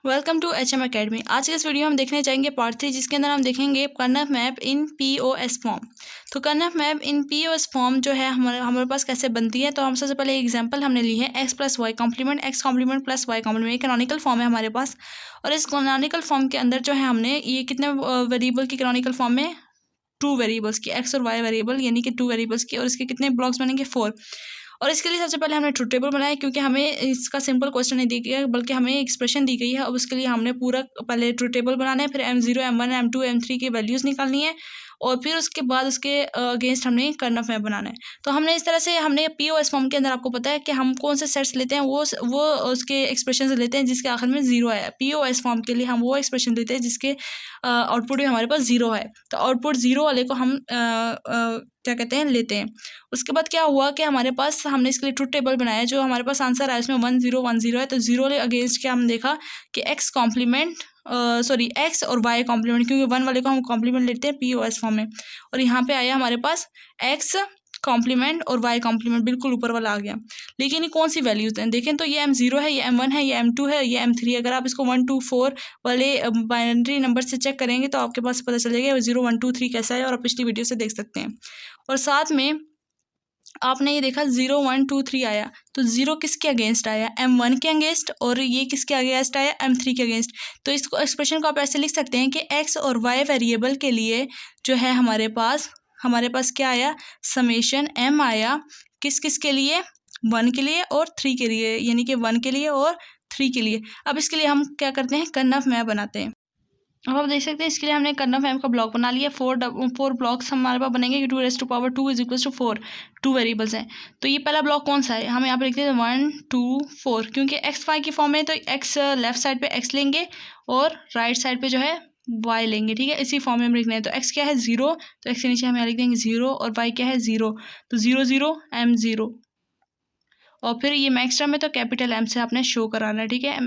Welcome to HM academy. आज के इस वीडियो में हम देखने जाएंगे पार्ट 3, जिसके अंदर हम देखेंगे कर्नफ मैप इन POS फॉर्म। तो कर्नफ मैप इन POS फॉर्म जो है हमारे पास कैसे बनती है। तो हम सबसे पहले एग्जांपल हमने ली है x plus Y complement, x complement plus Y complement. ये कैनोनिकल फॉर्म है हमारे पास, और इस कैनोनिकल फॉर्म के अंदर जो है हमने ये कितने वेरिएबल की कैनोनिकल फॉर्म में 2 वेरिएबल्स की, x और y वेरिएबल यानी कि 2 वेरिएबल्स की, और इसके कितने ब्लॉक्स बनेंगे 4। और इसके लिए सबसे पहले हमने ट्रुथ टेबल बनाया, क्योंकि हमें इसका सिंपल क्वेश्चन नहीं दी गया बल्कि हमें एक्सप्रेशन दी गई है। अब उसके लिए हमने पूरा पहले ट्रुथ टेबल बनाना है, फिर M0 M1 M2 M3 की वैल्यूज़ निकालनी है, और फिर उसके बाद उसके अगेंस्ट हमने कर्नफ मैप बनाना है। तो हमने इस तरह से हमने POS फॉर्म के अंदर आपको पता है कि हम कौन से सेट्स लेते हैं, वो उसके एक्सप्रेशन लेते हैं जिसके आखिर में 0 है। POS फॉर्म के लिए हम वो एक्सप्रेशन लेते हैं जिसके आउटपुट में हमारे पास 0 है। तो आउटपुट 0 वाले को हम क्या कहते हैं, लेते हैं। उसके बाद क्या हुआ कि हमारे पास हमने इसके लिए ट्रुथ टेबल बनाया, जो हमारे पास आंसर है उसमें 1 0 1 0 है। तो 0 अगेंस्ट क्या हम देखा कि x कॉम्प्लीमेंट x और y कॉम्प्लीमेंट, क्योंकि 1 वाले को हम कॉम्प्लीमेंट लेते हैं POS फॉर्म में। और यहाँ पे आया हमारे पास x कॉम्प्लीमेंट और y कॉम्प्लीमेंट, बिल्कुल ऊपर वाला आ गया। लेकिन ये कौन सी वैल्यूज़ हैं, देखें तो ये M0 है, ये M1 है, ये M2 है, ये M3। अगर आप इसको 1 2 4 वाले बाइनरी नंबर से चेक करेंगे तो आपके पास पता चल जाएगा 0 1 2 3 कैसा है, और आप पिछली वीडियो से देख सकते हैं। और साथ में आपने ये देखा 0 1 2 3 आया, तो 0 किसके अगेंस्ट आया, M1 के अगेंस्ट, और ये किसके अगेंस्ट आया, M3 के अगेंस्ट। तो इसको एक्सप्रेशन को आप ऐसे लिख सकते हैं कि x और y वेरिएबल के लिए जो है हमारे पास क्या आया, समेशन m आया, किस किस के लिए, 1 के लिए और 3 के लिए, यानी कि 1 के लिए और 3 के लिए। अब इसके लिए हम क्या करते हैं, कर्नफ मैप बनाते हैं। अब आप देख सकते हैं इसके लिए हमने कर्नफ मैप का ब्लॉक बना लिया। 4 ब्लॉक्स हमारे पास बनेंगे, 2⁻² इज इक्वल टू 4, 2 वेरिएबल्स हैं। तो ये पहला ब्लॉक कौन सा है, हम यहाँ पे लिखते हैं 1 2 4, क्योंकि x y की फॉर्म है तो x लेफ्ट साइड पे x लेंगे और राइट साइड पे जो है y लेंगे, ठीक है। इसी फॉर्म में हम लिखना है। तो x क्या है 0, तो x के नीचे हम यहाँ लिख देंगे 0, और y क्या है 0, तो 0 0 M0, और फिर ये मैक्स टर्म है तो कैपिटल M से आपने शो कराना है, ठीक है।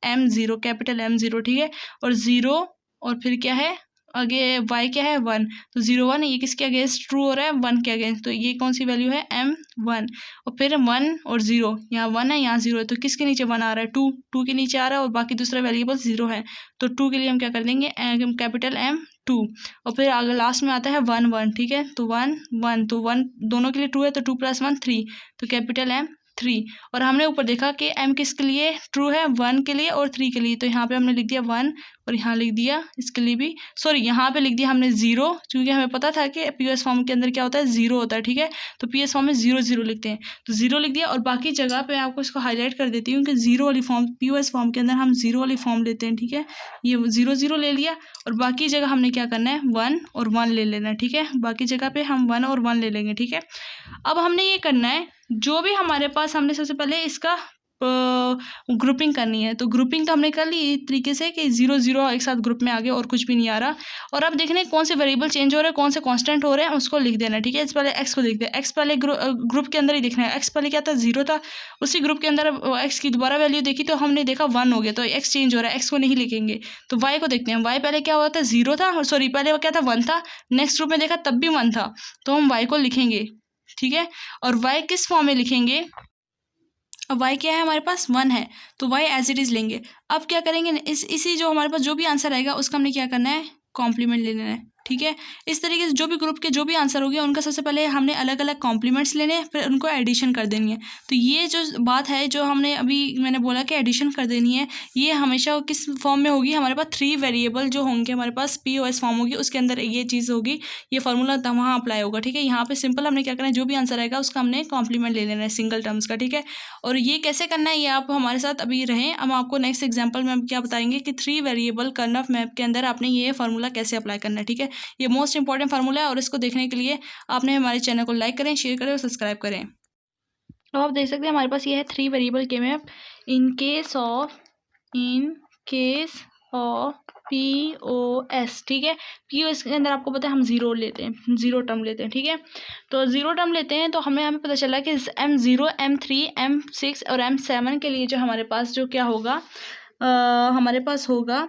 M0 कैपिटल M0, ठीक है। और 0 और फिर क्या है आगे, y क्या है 1, तो 0 1, ये किसके अगेंस्ट ट्रू हो रहा है, 1 के अगेंस्ट। तो ये कौन सी वैल्यू है, M1। और फिर 1 और 0, यहाँ 1 है यहाँ 0 है, तो किसके नीचे 1 आ रहा है, 2 के नीचे आ रहा है, और बाकी दूसरा वेरिएबल 0 है। तो 2 के लिए हम क्या कर देंगे, कैपिटल M2। और फिर आगे लास्ट में आता है 1 1, ठीक है। तो 1 1, तो 1 दोनों के लिए 2 है, तो 2 + 1 3, तो कैपिटल M3। और हमने ऊपर देखा कि m किसके लिए ट्रू है, 1 के लिए और 3 के लिए। तो यहाँ पे हमने लिख दिया 1, और यहाँ लिख दिया इसके लिए भी, सॉरी यहाँ पे लिख दिया हमने 0, क्योंकि हमें पता था कि POS फॉर्म के अंदर क्या होता है, 0 होता है, ठीक है। तो POS फॉर्म में 0 0 लिखते हैं, तो 0 लिख दिया। और बाकी जगह पे आपको इसको हाईलाइट कर देती हूँ कि 0 वाली फॉर्म, POS फॉर्म के अंदर हम 0 वाली फॉर्म लेते हैं, ठीक है। ये 0 0 ले लिया, और बाकी जगह हमने क्या करना है, 1 और 1 ले लेना है, ठीक है। बाकी जगह पे हम 1 और 1 ले लेंगे, ठीक है। अब हमने ये करना है, जो भी हमारे पास, हमने सबसे पहले इसका ग्रुपिंग करनी है। तो ग्रुपिंग तो हमने कर ली इस तरीके से कि 0 0 एक साथ ग्रुप में आ गया और कुछ भी नहीं आ रहा। और अब देखने कौन से वेरिएबल चेंज हो रहे हैं, कौन से कांस्टेंट हो रहे हैं, उसको लिख देना, ठीक है। इस पहले x को लिख दे, x पहले ग्रुप के अंदर ही देखना है। x पहले क्या था, 0 था, उसी ग्रुप के अंदर x की दोबारा वैल्यू देखी तो हमने देखा 1 हो गया, तो x चेंज हो रहा है, x को नहीं लिखेंगे। तो y को देखते हैं, y पहले क्या हुआ था, 0 था, सॉरी पहले क्या था, 1 था, नेक्स्ट ग्रुप में देखा तब भी 1 था, तो हम y को लिखेंगे, ठीक है। और y किस फॉर्म में लिखेंगे, अब y क्या है हमारे पास, 1 है, तो y एज इट इज़ लेंगे। अब क्या करेंगे, इसी जो हमारे पास जो भी आंसर आएगा उसका हमने क्या करना है, कॉम्प्लीमेंट ले लेना है, ठीक है। इस तरीके से जो भी ग्रुप के जो भी आंसर हो गया उनका सबसे पहले हमने अलग अलग कॉम्प्लीमेंट्स लेने हैं, फिर उनको एडिशन कर देनी है। तो ये जो बात है, जो हमने अभी मैंने बोला कि एडिशन कर देनी है, ये हमेशा किस फॉर्म में होगी, हमारे पास 3 वेरिएबल जो होंगे हमारे पास POS फॉर्म होगी, उसके अंदर ये चीज़ होगी, ये फार्मूला वहाँ अप्लाई होगा, ठीक है। यहाँ पे सिंपल हमने क्या करना है, जो भी आंसर आएगा उसका हमने कॉम्प्लीमेंट ले लेना है सिंगल टर्म्स का, ठीक है। और ये कैसे करना है, ये आप हमारे साथ अभी रहें। अब आपको नेक्स्ट एग्जाम्पल में हम क्या बताएंगे कि 3 वेरिएबल कर्नफ मैप के अंदर आपने ये फार्मूला कैसे अप्लाई करना है, ठीक है। ये मोस्ट इंपॉर्टेंट फार्मूला है, और इसको देखने के लिए आपने हमारे चैनल को लाइक करें, शेयर करें और सब्सक्राइब करें। अब आप देख सकते हैं हमारे पास ये है 3 वेरिएबल के map in case of POS, ठीक है। POS के अंदर आपको पता है हम 0 लेते हैं, 0 टर्म लेते हैं, ठीक है। तो 0 टर्म लेते हैं, तो हमें पता चला कि M0 M3 M6 और M7 के लिए जो हमारे पास जो क्या होगा, हमारे पास होगा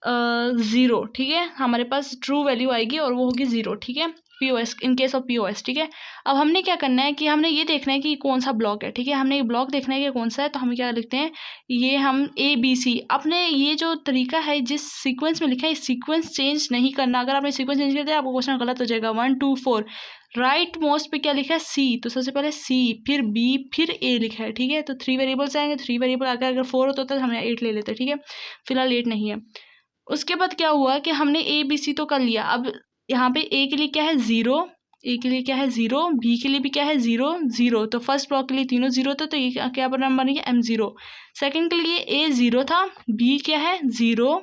0, ठीक है। हमारे पास ट्रू वैल्यू आएगी और वो होगी 0, ठीक है। POS, in case of POS, ठीक है। अब हमने क्या करना है कि हमने ये देखना है कि कौन सा ब्लॉक है, ठीक है। हमने ये ब्लॉक देखना है कि कौन सा है, तो हम क्या लिखते हैं, ये हम ABC, अपने ये जो तरीका है जिस सीक्वेंस में लिखा है इस सीक्वेंस चेंज नहीं करना। अगर आपने सीक्वेंस चेंज कर दिया आपको क्वेश्चन गलत हो जाएगा। 1 2 4 राइट मोस्ट पे क्या लिखा है C, तो सबसे पहले C, फिर B, फिर A लिखा है, ठीक है। तो 3 वेरिएबल्स आएंगे, 3 वेरिएबल अगर 4 होता तो हम 8 ले लेते, ठीक है। फिलहाल 8 नहीं है। उसके बाद क्या हुआ कि हमने ABC तो कर लिया। अब यहाँ पे A के लिए क्या है 0, A के लिए क्या है 0, B के लिए भी क्या है 0 0, तो फर्स्ट ब्लॉक के लिए तीनों 0 था, तो ये क्या नंबर बन गया M0। सेकंड के लिए A 0 था, B क्या है 0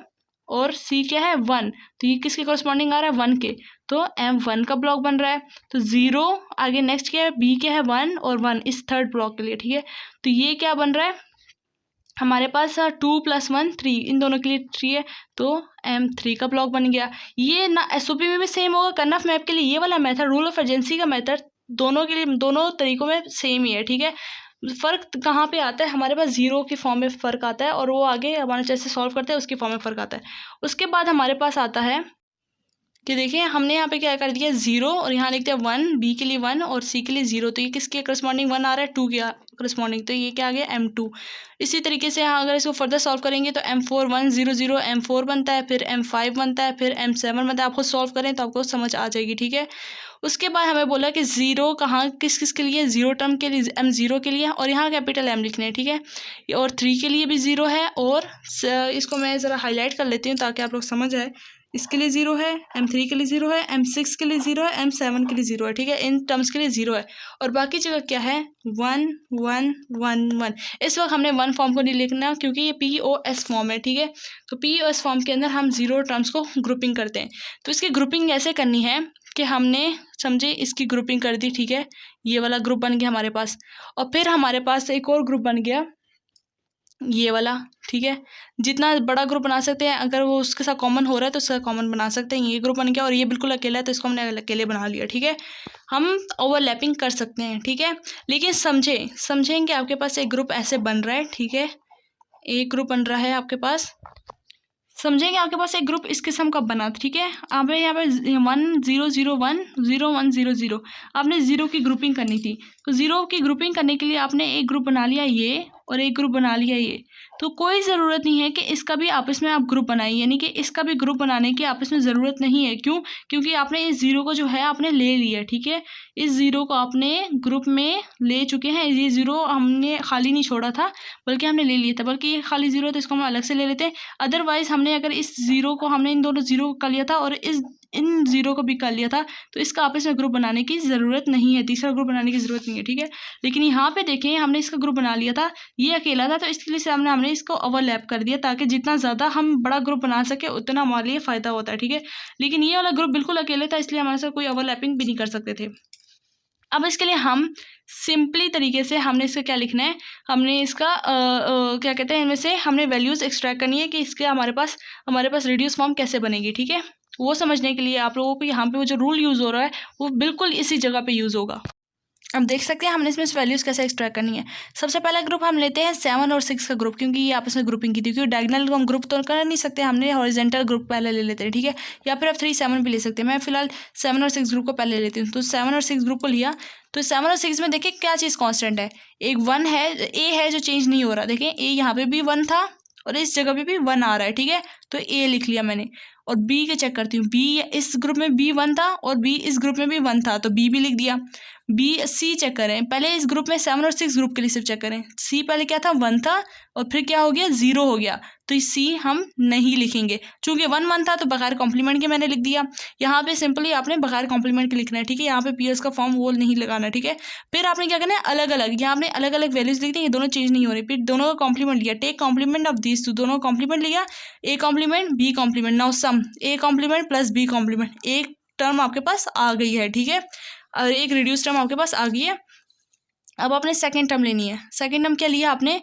और C क्या है 1, तो ये किसके कॉरस्पॉन्डिंग आ रहा है 1 के, तो M1 का ब्लॉक बन रहा है। तो 0 आगे नेक्स्ट क्या है, B क्या है 1 और 1 इस थर्ड ब्लॉक के लिए, ठीक है। तो ये क्या बन रहा है हमारे पास 2 + 1 3, इन दोनों के लिए 3 है, तो M3 का ब्लॉक बन गया। ये ना SOP में भी सेम होगा, कर्नफ मैप के लिए ये वाला मेथड, रूल ऑफ अर्जेंसी का मेथड दोनों के लिए, दोनों तरीकों में सेम ही है, ठीक है। फ़र्क कहाँ पे आता है, हमारे पास 0 की फॉर्म में फ़र्क आता है और वो आगे हमारे जैसे सॉल्व करते हैं उसकी फॉर्म में फ़र्क आता है। उसके बाद हमारे पास आता है कि देखिए हमने यहाँ पे क्या कर दिया 0 और यहाँ लिखते हैं 1, B के लिए 1 और C के लिए 0, तो ये किसके करस्पॉन्डिंग 1 आ रहा है 2 के करस्पॉन्डिंग, तो ये क्या आ गया M2। इसी तरीके से यहाँ अगर इसको फर्दर सॉल्व करेंगे तो M4 1 0 0 M4 बनता है, फिर M5 बनता है, फिर M7 बनता है। आप खुद सॉल्व करें तो आपको समझ आ जाएगी, ठीक है। उसके बाद हमें बोला कि 0 कहाँ किस किस के लिए, 0 टर्म के लिए M0 के लिए, और यहाँ कैपिटल M लिखने हैं, ठीक है। और 3 के लिए भी 0 है, और इसको मैं ज़रा हाईलाइट कर लेती हूँ ताकि आप लोग समझ आए। इसके लिए 0 है, M3 के लिए 0 है, M6 के लिए 0 है, M7 के लिए 0 है, ठीक है। इन टर्म्स के लिए 0 है और बाकी जगह क्या है 1 1 1 1। इस वक्त हमने 1 फॉर्म को नहीं लिखना क्योंकि ये POS फॉर्म है, ठीक है। तो POS फॉर्म के अंदर हम 0 टर्म्स को ग्रुपिंग करते हैं। तो इसकी ग्रुपिंग ऐसे करनी है कि हमने समझे इसकी ग्रुपिंग कर दी, ठीक है। ये वाला ग्रुप बन गया हमारे पास, और फिर हमारे पास एक और ग्रुप बन गया ये वाला, ठीक है। जितना बड़ा ग्रुप बना सकते हैं, अगर वो उसके साथ कॉमन हो रहा है तो उसका कॉमन बना सकते हैं। ये ग्रुप बन गया और ये बिल्कुल अकेला है तो इसको हमने अकेले बना लिया, ठीक है। हम ओवरलैपिंग कर सकते हैं, ठीक है। लेकिन समझेंगे आपके पास एक ग्रुप ऐसे बन रहा है, ठीक है। एक ग्रुप बन रहा है आपके पास, समझेंगे आपके पास एक ग्रुप इस किस्म का बना, ठीक है। आप यहाँ पे 1 0 0 1 0 1 0 0 आपने 0 की ग्रुपिंग करनी थी, तो 0 की ग्रुपिंग करने के लिए आपने एक ग्रुप बना लिया ये और एक ग्रुप बना लिया ये। तो कोई ज़रूरत नहीं है कि इसका भी आपस में आप ग्रुप बनाइए, यानी कि इसका भी ग्रुप बनाने की आपस में ज़रूरत नहीं है। क्यों? क्योंकि आपने इस 0 को जो है आपने ले लिया, ठीक है। इस 0 को आपने ग्रुप में ले चुके हैं, ये 0 हमने खाली नहीं छोड़ा था बल्कि हमने ले लिया था, बल्कि ये खाली 0 है तो इसको हम अलग से ले लेते हैं। अदरवाइज़ हमने अगर इस 0 को, हमने इन दोनों 0 को कर लिया था और इन 0 को भी कर लिया था, तो इसका आपस में ग्रुप बनाने की ज़रूरत नहीं है, तीसरा ग्रुप बनाने की ज़रूरत नहीं है, ठीक है। लेकिन यहाँ पे देखें हमने इसका ग्रुप बना लिया था, ये अकेला था, तो इसके लिए हमने इसको ओवरलैप कर दिया ताकि जितना ज़्यादा हम बड़ा ग्रुप बना सके उतना हमारे लिए फ़ायदा होता है, ठीक है। लेकिन ये वाला ग्रुप बिल्कुल अकेले था, इसलिए हमारे साथ कोई ओवरलैपिंग भी नहीं कर सकते थे। अब इसके लिए हम सिंपली तरीके से हमने इसका क्या लिखना है, हमने इसका क्या कहते हैं, इनमें से हमने वैल्यूज़ एक्सट्रैक्ट करनी है कि इसके हमारे पास रिड्यूस फॉर्म कैसे बनेगी, ठीक है। वो समझने के लिए आप लोगों को यहाँ पे वो जो रूल यूज़ हो रहा है वो बिल्कुल इसी जगह पे यूज़ होगा। अब देख सकते हैं हमने इसमें वैल्यूज़ कैसे एक्सट्रैक्ट करनी है। सबसे पहला ग्रुप हम लेते हैं 7 और 6 का ग्रुप, क्योंकि ये आपस में ग्रुपिंग की थी, क्योंकि डायगोनल को हम ग्रुप तो कर नहीं सकते, हमने हॉरिजॉन्टल ग्रुप पहले ले लेते हैं, ठीक है। या फिर आप 3 7 भी ले सकते हैं। मैं फिलहाल 7 और 6 ग्रुप को पहले ले लेती हूँ। तो 7 और 6 ग्रुप को लिया, तो 7 और 6 में देखिए क्या चीज़ कॉन्स्टेंट है, एक 1 है, ए है जो चेंज नहीं हो रहा। देखें ए यहाँ पर भी 1 था और इस जगह पे भी 1 आ रहा है, ठीक है। तो ए लिख लिया मैंने, और बी के चेक करती हूँ, बी इस ग्रुप में बी 1 था और बी इस ग्रुप में भी 1 था, तो बी भी लिख दिया। बी सी चेक करें, पहले इस ग्रुप में 7 और 6 ग्रुप के लिए सिर्फ चेक करें, सी पहले क्या था 1 था और फिर क्या हो गया 0 हो गया, तो सी हम नहीं लिखेंगे, चूंकि 1 1 था तो बगैर कॉम्प्लीमेंट के मैंने लिख दिया। यहाँ पे सिंपली आपने बगैर कॉम्प्लीमेंट के लिखना है, ठीक है। यहाँ पे पीएस का फॉर्म वो नहीं लगाना, ठीक है। फिर आपने क्या करना है, अलग अलग, यहाँ आपने अलग अलग वैल्यूज लिख दी, ये दोनों चेंज नहीं हो रही, फिर दोनों का कॉम्प्लीमेंट लिया, take complement of this two, दोनों कॉम्प्लीमेंट लिया, A complement B complement, now sum A complement plus B complement, एक टर्म आपके पास आ गई है, ठीक है, और एक रिड्यूस टर्म आपके पास आ गई है। अब आपने सेकंड टर्म लेनी है। सेकंड टर्म क्या लिया आपने,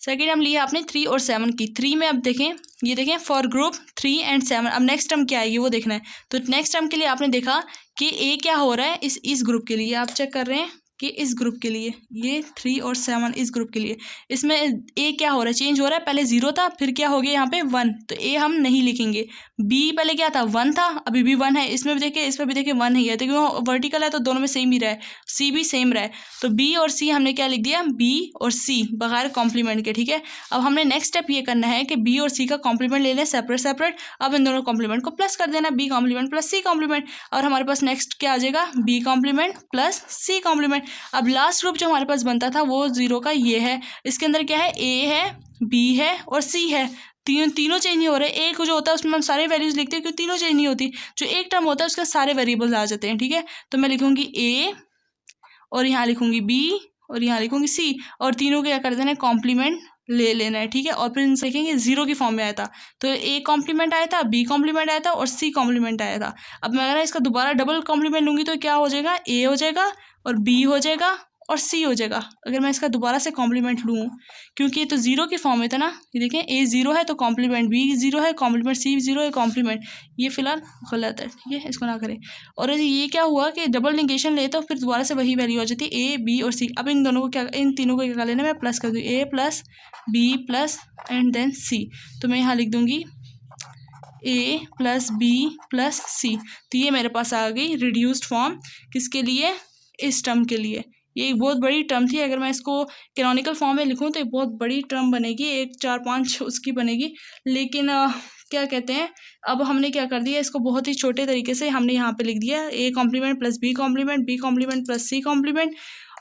सेकंड टर्म लिया आपने 3 और 7 की। 3 में अब देखें, ये देखें फॉर ग्रुप 3 एंड 7, अब नेक्स्ट टर्म क्या आएगी वो देखना है। तो नेक्स्ट टर्म के लिए आपने देखा कि ए क्या हो रहा है इस ग्रुप के लिए, आप चेक कर रहे हैं कि इस ग्रुप के लिए ये 3 और 7 इस ग्रुप के लिए इसमें ए क्या हो रहा है, चेंज हो रहा है। पहले 0 था, फिर क्या हो गया यहाँ पे 1, तो ए हम नहीं लिखेंगे। बी पहले क्या था 1 था, अभी भी 1 है। इसमें भी देखिए, इसमें भी देखिए 1 ही है, तो क्यों वर्टिकल है तो दोनों में सेम ही रहा है। सी भी सेम रहा है, तो बी और सी हमने क्या लिख दिया, बी और सी बगैर कॉम्प्लीमेंट के। ठीक है, अब हमने नेक्स्ट स्टेप ये करना है कि बी और सी का कॉम्प्लीमेंट ले लें सेपरेट सेपरेट। अब इन दोनों कॉम्प्लीमेंट को प्लस कर देना, B complement plus C complement, और हमारे पास नेक्स्ट क्या आ जाएगा, B complement plus C complement. अब लास्ट ग्रुप जो हमारे पास बनता था वो 0 का ये है, इसके अंदर क्या है, ए है, बी है और सी है। तीनों चेंज नहीं हो रहे। एक जो होता है उसमें हम सारे वैल्यूज लिखते हैं, क्योंकि तीनों चेंज नहीं होती। जो एक टर्म होता है उसके सारे वेरिएबल्स आ जाते हैं। ठीक है, तो मैं लिखूंगी ए और यहाँ लिखूंगी बी और यहाँ लिखूंगी सी, और तीनों क्या कर देना है, कॉम्प्लीमेंट ले लेना है। ठीक है, और फिर इनसे लिखेंगे 0 की फॉर्म में आया था, तो ए कॉम्प्लीमेंट आया था, बी कॉम्प्लीमेंट आया था और सी कॉम्प्लीमेंट आया था। अब मैं अगर इसका दोबारा डबल कॉम्प्लीमेंट लूँगी तो क्या हो जाएगा, ए हो जाएगा और बी हो जाएगा और सी हो जाएगा। अगर मैं इसका दोबारा से कॉम्प्लीमेंट लूँ, क्योंकि ये तो 0 की फॉर्म में था ना, ये देखें ए 0 है तो कॉम्प्लीमेंट बी 0 है, कॉम्प्लीमेंट सी 0 है, कॉम्प्लीमेंट ये फिलहाल गलत है। ठीक है, इसको ना करें। और ये क्या हुआ कि डबल निगेशन ले तो फिर दोबारा से वही वैल्यू हो जाती है, ए बी और सी। अब इन दोनों को क्या, इन तीनों को क्या लेना, मैं प्लस कर दूँ, A plus B plus and then C. तो मैं यहाँ लिख दूँगी A plus B plus C. तो ये मेरे पास आ गई रिड्यूस्ड फॉर्म, किसके लिए, इस टर्म के लिए। ये एक बहुत बड़ी टर्म थी, अगर मैं इसको कैनोनिकल फॉर्म में लिखूं तो एक बहुत बड़ी टर्म बनेगी, 1 4 5 उसकी बनेगी। लेकिन क्या कहते हैं, अब हमने क्या कर दिया, इसको बहुत ही छोटे तरीके से हमने यहाँ पे लिख दिया, A complement plus B complement, B complement plus C complement,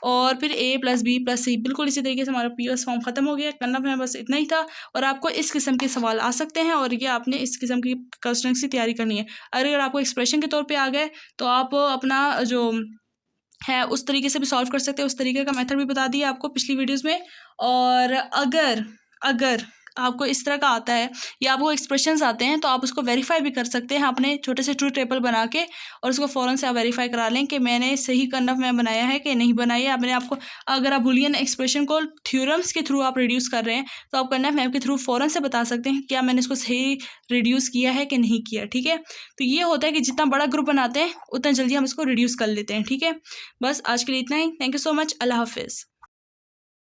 और फिर A plus B plus C. बिल्कुल इसी तरीके से हमारा पीओएस फॉर्म खत्म हो गया। करना है बस इतना ही था, और आपको इस किस्म के सवाल आ सकते हैं, और ये आपने इस किस्म की क्वेश्चंस की तैयारी करनी है। अगर आपको एक्सप्रेशन के तौर पे आ गए तो आप अपना जो है उस तरीके से भी सॉल्व कर सकते हैं। उस तरीके का मेथड भी बता दिया आपको पिछली वीडियोस में। और अगर आपको इस तरह का आता है या आपको एक्सप्रेशंस आते हैं तो आप उसको वेरीफाई भी कर सकते हैं अपने छोटे से ट्रूथ टेबल बना के, और उसको फ़ौरन से आप वेरीफाई करा लें कि मैंने सही कर्नफ मैप बनाया है कि नहीं बनाया है। मैंने आपको, अगर आप बुलियन एक्सप्रेशन को थ्योरम्स के थ्रू आप रिड्यूस कर रहे हैं तो आप कर्नफ मैप के थ्रू फ़ौरन से बता सकते हैं क्या मैंने इसको सही रिड्यूस किया है कि नहीं किया। ठीक है, तो ये होता है कि जितना बड़ा ग्रुप बनाते हैं उतना जल्दी हम इसको रिड्यूस कर लेते हैं। ठीक है, बस आज के लिए इतना ही। Thank you so much. अल्लाह हाफिज़।